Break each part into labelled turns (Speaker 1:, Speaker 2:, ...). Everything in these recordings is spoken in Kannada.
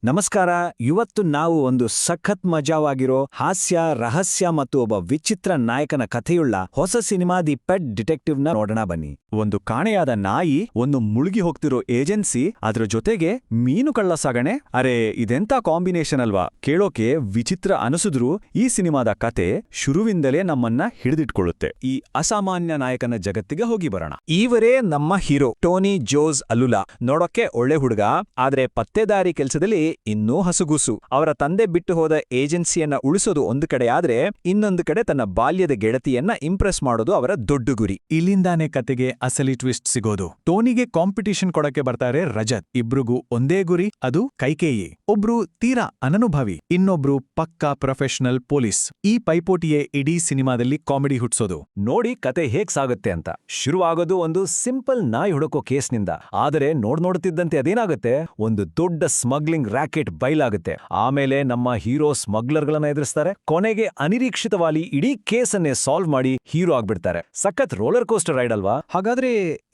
Speaker 1: ನಮಸ್ಕಾರ. ಇವತ್ತು ನಾವು ಒಂದು ಸಖತ್ ಮಜಾವಾಗಿರೋ ಹಾಸ್ಯ, ರಹಸ್ಯ ಮತ್ತು ಒಬ್ಬ ವಿಚಿತ್ರ ನಾಯಕನ ಕಥೆಯುಳ್ಳ ಹೊಸ ಸಿನಿಮಾ ದಿ ಪೆಟ್ ಡಿಟೆಕ್ಟಿವ್ನ ನೋಡೋಣ ಬನ್ನಿ. ಒಂದು ಕಾಣೆಯಾದ ನಾಯಿ, ಒಂದು ಮುಳುಗಿ ಹೋಗ್ತಿರೋ ಏಜೆನ್ಸಿ, ಅದ್ರ ಜೊತೆಗೆ ಮೀನು ಕಳ್ಳ ಸಾಗಣೆ. ಅರೆ, ಇದೆಂತ ಕಾಂಬಿನೇಷನ್ ಅಲ್ವಾ? ಕೇಳೋಕೆ ವಿಚಿತ್ರ ಅನಿಸಿದ್ರೂ ಈ ಸಿನಿಮಾದ ಕತೆ ಶುರುವಿಂದಲೇ ನಮ್ಮನ್ನ ಹಿಡಿದಿಟ್ಕೊಳ್ಳುತ್ತೆ. ಈ ಅಸಾಮಾನ್ಯ ನಾಯಕನ ಜಗತ್ತಿಗೆ ಹೋಗಿ ಬರೋಣ. ಇವರೇ ನಮ್ಮ ಹೀರೋ ಟೋನಿ ಜೋಸ್ ಅಲುಲಾ. ನೋಡೋಕೆ ಒಳ್ಳೆ ಹುಡುಗ, ಆದ್ರೆ ಪತ್ತೇದಾರಿ ಕೆಲಸದಲ್ಲಿ ಇನ್ನೂ ಹಸುಗೂಸು. ಅವರ ತಂದೆ ಬಿಟ್ಟು ಹೋದ ಏಜೆನ್ಸಿಯನ್ನ ಉಳಿಸೋದು ಒಂದು ಕಡೆ ಆದ್ರೆ, ಇನ್ನೊಂದು ಕಡೆ ತನ್ನ ಬಾಲ್ಯದ ಗೆಳತಿಯನ್ನ ಇಂಪ್ರೆಸ್ ಮಾಡೋದು ಅವರ ದೊಡ್ಡ ಗುರಿ.
Speaker 2: ಇಲ್ಲಿಂದಾನೆ ಕತೆಗೆ ಅಸಲಿ ಟ್ವಿಸ್ಟ್ ಸಿಗೋದು. ಟೋನಿಗೆ ಕಾಂಪಿಟಿಷನ್ ಕೊಡಕ್ಕೆ ಬರ್ತಾರೆ ರಜತ್. ಇಬ್ರಿಗೂ ಒಂದೇ ಗುರಿ, ಅದು ಕೈಕೇಯಿ. ಒಬ್ರು ತೀರಾ ಅನನುಭವಿ, ಇನ್ನೊಬ್ರು ಪಕ್ಕಾ ಪ್ರೊಫೆಷನಲ್ ಪೊಲೀಸ್. ಈ ಪೈಪೋಟಿಯೇ ಇಡೀ ಸಿನಿಮಾದಲ್ಲಿ ಕಾಮಿಡಿ ಹುಟ್ಸೋದು.
Speaker 1: ನೋಡಿ ಕತೆ ಹೇಗ್ ಸಾಗುತ್ತೆ ಅಂತ. ಶುರುವಾಗೋದು ಒಂದು ಸಿಂಪಲ್ ನಾಯಿ ಹುಡುಕೋ ಕೇಸ್ನಿಂದ. ಆದರೆ ನೋಡ್ತಿದ್ದಂತೆ ಅದೇನಾಗುತ್ತೆ, ಒಂದು ದೊಡ್ಡ ಸ್ಮಗ್ಲಿಂಗ್ ರ್ಯಾಕೆಟ್ ಬಯಲಾಗುತ್ತೆ. ಆಮೇಲೆ ನಮ್ಮ ಹೀರೋ ಸ್ಮಗ್ಲರ್ಗಳನ್ನ ಎದುರಿಸ್ತಾರೆ. ಕೊನೆಗೆ ಅನಿರೀಕ್ಷಿತವಾಗಿ ಇಡೀ ಕೇಸನ್ನೇ ಸಾಲ್ವ್ ಮಾಡಿ ಹೀರೋ ಆಗ್ಬಿಡ್ತಾರೆ. ಸಖತ್ ರೋಲರ್ ಕೋಸ್ಟರ್ ರೈಡ್ ಅಲ್ವಾ?
Speaker 2: ಹಾಗಾದ್ರೆ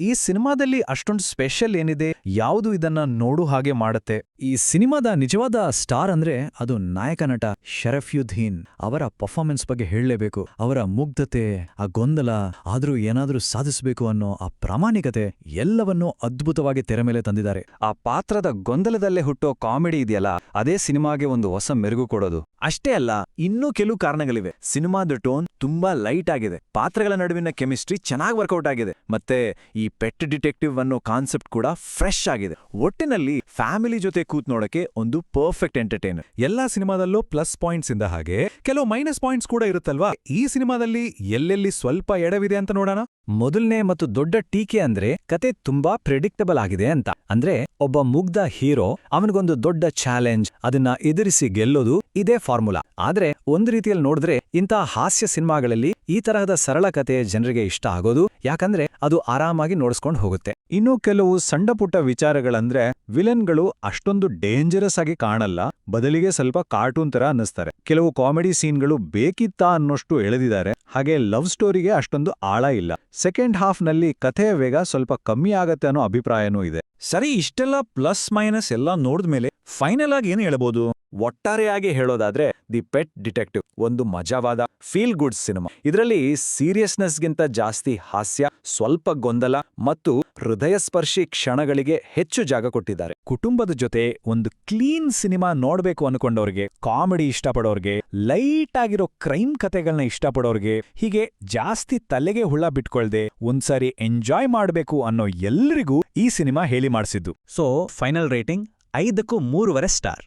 Speaker 2: ಈ ಸಿನಿಮಾದಲ್ಲಿ ಅಷ್ಟೊಂದು ಸ್ಪೆಷಲ್ ಏನಿದೆ? ಯಾವುದು ಇದನ್ನ ನೋಡು ಹಾಗೆ ಮಾಡುತ್ತೆ?
Speaker 3: ಈ ಸಿನಿಮಾದ ನಿಜವಾದ ಸ್ಟಾರ್ ಅಂದ್ರೆ ಅದು ನಾಯಕ ನಟ ಶರಫ್ಯುದ್ದೀನ್. ಅವರ ಪರ್ಫಾರ್ಮೆನ್ಸ್ ಬಗ್ಗೆ ಹೇಳಲೇಬೇಕು. ಅವರ ಮುಗ್ಧತೆ, ಆ ಗೊಂದಲ, ಆದ್ರೂ ಏನಾದ್ರೂ ಸಾಧಿಸಬೇಕು ಅನ್ನೋ ಆ ಪ್ರಾಮಾಣಿಕತೆ ಎಲ್ಲವನ್ನೂ ಅದ್ಭುತವಾಗಿ ತೆರೆ ಮೇಲೆ ತಂದಿದ್ದಾರೆ.
Speaker 1: ಆ ಪಾತ್ರದ ಗೊಂದಲದಲ್ಲೇ ಹುಟ್ಟೋ ಕಾಮಿಡಿ ಇದೆಯಲ್ಲ, ಅದೇ ಸಿನಿಮಾಗೆ ಒಂದು ಹೊಸ ಮೆರುಗು ಕೊಡೋದು. ಅಷ್ಟೇ ಅಲ್ಲ, ಇನ್ನೂ ಕೆಲವು ಕಾರಣಗಳಿವೆ. ಸಿನಿಮಾದ ಟೋನ್ ತುಂಬಾ ಲೈಟ್ ಆಗಿದೆ, ಪಾತ್ರಗಳ ನಡುವಿನ ಕೆಮಿಸ್ಟ್ರಿ ಚೆನ್ನಾಗಿ ವರ್ಕೌಟ್ ಆಗಿದೆ, ಮತ್ತೆ ಈ ಪೆಟ್ ಡಿಟೆಕ್ಟಿವ್ ಅನ್ನೋ ಕಾನ್ಸೆಪ್ಟ್ ಕೂಡ ಫ್ರೆಶ್ ಆಗಿದೆ. ಒಟ್ಟಿನಲ್ಲಿ ಫ್ಯಾಮಿಲಿ ಜೊತೆ ಕೂತ್ ನೋಡಕ್ಕೆ ಒಂದು ಪರ್ಫೆಕ್ಟ್ ಎಂಟರ್ಟೈನರ್.
Speaker 2: ಎಲ್ಲಾ ಸಿನಿಮಾದಲ್ಲೂ ಪ್ಲಸ್ ಪಾಯಿಂಟ್ಸ್ ಇಂದ ಹಾಗೆ ಕೆಲವು ಮೈನಸ್ ಪಾಯಿಂಟ್ಸ್ ಕೂಡ ಇರುತ್ತಲ್ವಾ? ಈ ಸಿನಿಮಾದಲ್ಲಿ ಎಲ್ಲೆಲ್ಲಿ ಸ್ವಲ್ಪ ಎಡವಿದೆ ಅಂತ ನೋಡೋಣ.
Speaker 3: ಮೊದಲನೇ ಮತ್ತು ದೊಡ್ಡ ಟೀಕೆ ಅಂದ್ರೆ ಕತೆ ತುಂಬಾ ಪ್ರೆಡಿಕ್ಟಬಲ್ ಆಗಿದೆ ಅಂತ. ಅಂದ್ರೆ ಒಬ್ಬ ಮುಗ್ಧ ಹೀರೋ, ಅವನಿಗೊಂದು ದೊಡ್ಡ ಚಾಲೆಂಜ್, ಅದನ್ನ ಎದುರಿಸಿ ಗೆಲ್ಲೋದು, ಇದೇ ಫಾರ್ಮುಲಾ. ಆದ್ರೆ ಒಂದ್ ರೀತಿಯಲ್ಲಿ ನೋಡಿದ್ರೆ ಇಂಥ ಹಾಸ್ಯ ಸಿನಿಮಾಗಳಲ್ಲಿ ಈ ತರಹದ ಸರಳ ಕತೆ ಜನರಿಗೆ ಇಷ್ಟ ಆಗೋದು, ಯಾಕಂದ್ರೆ ಅದು ಆರಾಮಾಗಿ ನೋಡಿಸ್ಕೊಂಡು ಹೋಗುತ್ತೆ.
Speaker 2: ಇನ್ನು ಕೆಲವು ಸಣ್ಣ ಪುಟ್ಟ ವಿಚಾರಗಳಂದ್ರೆ, ವಿಲನ್ಗಳು ಅಷ್ಟೊಂದು ಡೇಂಜರಸ್ ಆಗಿ ಕಾಣಲ್ಲ, ಬದಲಿಗೆ ಸ್ವಲ್ಪ ಕಾರ್ಟೂನ್ ತರ ಅನ್ನಿಸ್ತಾರೆ. ಕೆಲವು ಕಾಮಿಡಿ ಸೀನ್ಗಳು ಬೇಕಿತ್ತಾ ಅನ್ನೋಷ್ಟು ಎಳೆದಿದ್ದಾರೆ. ಹಾಗೆ ಲವ್ ಸ್ಟೋರಿಗೆ ಅಷ್ಟೊಂದು ಆಳ ಇಲ್ಲ. ಸೆಕೆಂಡ್ ಹಾಫ್ನಲ್ಲಿ ಕಥೆಯ ವೇಗ ಸ್ವಲ್ಪ ಕಮ್ಮಿ ಆಗತ್ತೆ ಅನ್ನೋ ಅಭಿಪ್ರಾಯನೂ ಇದೆ.
Speaker 1: ಸರಿ, ಇಷ್ಟೆಲ್ಲ ಪ್ಲಸ್ ಮೈನಸ್ ಎಲ್ಲ ನೋಡಿದ್ಮೇಲೆ ಫೈನಲ್ ಆಗಿ ಏನು ಹೇಳ್ಬೋದು? ಒಟ್ಟಾರೆಯಾಗಿ ಹೇಳೋದಾದ್ರೆ ದಿ ಪೆಟ್ ಡಿಟೆಕ್ಟಿವ್ ಒಂದು ಮಜಾವಾದ ಫೀಲ್ ಗುಡ್ ಸಿನಿಮಾ. ಇದರಲ್ಲಿ ಸೀರಿಯಸ್ನೆಸ್ಗಿಂತ ಜಾಸ್ತಿ ಹಾಸ್ಯ, ಸ್ವಲ್ಪ ಗೊಂದಲ ಮತ್ತು ಹೃದಯಸ್ಪರ್ಶಿ ಕ್ಷಣಗಳಿಗೆ ಹೆಚ್ಚು ಜಾಗ ಕೊಟ್ಟಿದ್ದಾರೆ. ಕುಟುಂಬದ ಜೊತೆ ಒಂದು ಕ್ಲೀನ್ ಸಿನಿಮಾ ನೋಡ್ಬೇಕು ಅನ್ಕೊಂಡವ್ರಿಗೆ, ಕಾಮಿಡಿ ಇಷ್ಟಪಡೋರ್ಗೆ, ಲೈಟ್ ಆಗಿರೋ ಕ್ರೈಮ್ ಕತೆಗಳನ್ನ ಇಷ್ಟಪಡೋರ್ಗೆ, ಹೀಗೆ ಜಾಸ್ತಿ ತಲೆಗೆ ಹುಳ ಬಿಟ್ಕೊಳ್ದೆ ಒಂದ್ಸಾರಿ ಎಂಜಾಯ್ ಮಾಡ್ಬೇಕು ಅನ್ನೋ ಎಲ್ರಿಗೂ ಈ ಸಿನಿಮಾ ಹೇಳಿ ಮಾಡಿಸಿದ್ದು.
Speaker 3: ಸೊ ಫೈನಲ್ ರೇಟಿಂಗ್ 5ಕ್ಕೂ 3.5 ಸ್ಟಾರ್.